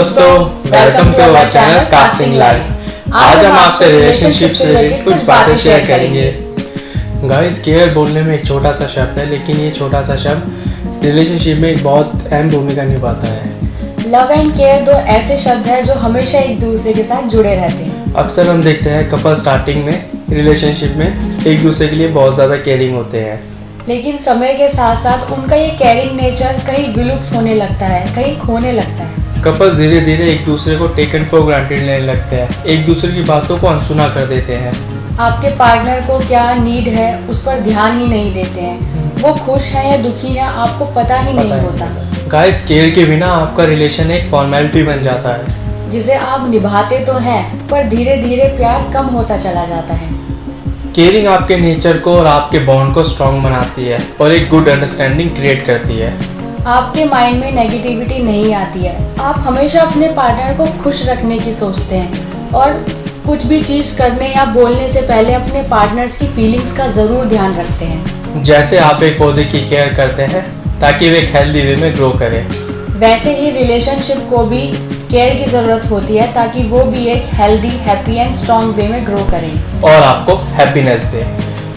दोस्तों, welcome to our channel casting live. आज हम आपसे रिलेशनशिप से रिलेटेड कुछ बातें शेयर करेंगे। गाइस, केयर बोलने में एक छोटा सा शब्द है, लेकिन ये छोटा सा शब्द रिलेशनशिप में एक बहुत अहम भूमिका निभाता है। लव एंड केयर दो ऐसे शब्द हैं जो हमेशा एक दूसरे के साथ जुड़े रहते हैं। अक्सर हम देखते हैं कपल स्टार्टिंग में रिलेशनशिप में एक दूसरे के लिए बहुत ज़्यादा केयरिंग होते हैं, लेकिन समय के साथ साथ उनका ये केयरिंग नेचर कहीं विलुप्त होने लगता है, कहीं खोने लगता है। कपल धीरे धीरे एक दूसरे को टेकन फॉर ग्रांटेड लेने लगते हैं, एक दूसरे की बातों को अनसुना कर देते हैं। आपके पार्टनर को क्या नीड है उस पर ध्यान ही नहीं देते हैं। वो खुश है या दुखी है आपको पता ही नहीं होता। गाइस, केयर के बिना आपका रिलेशन एक फॉर्मेलिटी बन जाता है, जिसे आप निभाते तो हैं पर धीरे धीरे प्यार कम होता चला जाता है। केयरिंग आपके नेचर को और आपके बॉन्ड को स्ट्रॉन्ग बनाती है और एक गुड अंडरस्टैंडिंग क्रिएट करती है। आपके माइंड में नेगेटिविटी नहीं आती है। आप हमेशा अपने पार्टनर को खुश रखने की सोचते हैं और कुछ भी चीज़ करने या बोलने से पहले अपने पार्टनर्स की फीलिंग्स का ज़रूर ध्यान रखते हैं। जैसे आप एक पौधे की केयर करते हैं ताकि वे एक हेल्दी वे में ग्रो करे, वैसे ही रिलेशनशिप को भी केयर की ज़रूरत होती है ताकि वो भी एक हेल्दी, हैप्पी एंड स्ट्रॉन्ग वे में ग्रो करें और आपको हैप्पीनेस दे।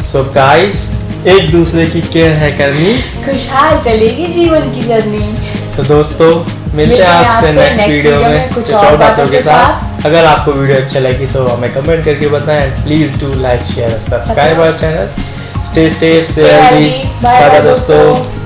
सो गाइस, एक दूसरे की केयर है करनी, खुशहाल चलेगी जीवन की जर्नी। तो दोस्तों, मिलते हैं आपसे नेक्स्ट वीडियो में कुछ और बातों के साथ। अगर आपको वीडियो अच्छा लगी तो हमें कमेंट करके बताएं। प्लीज डू लाइक, शेयर और subscribe our channel. Stay safe, stay healthy. Bye bye दोस्तों।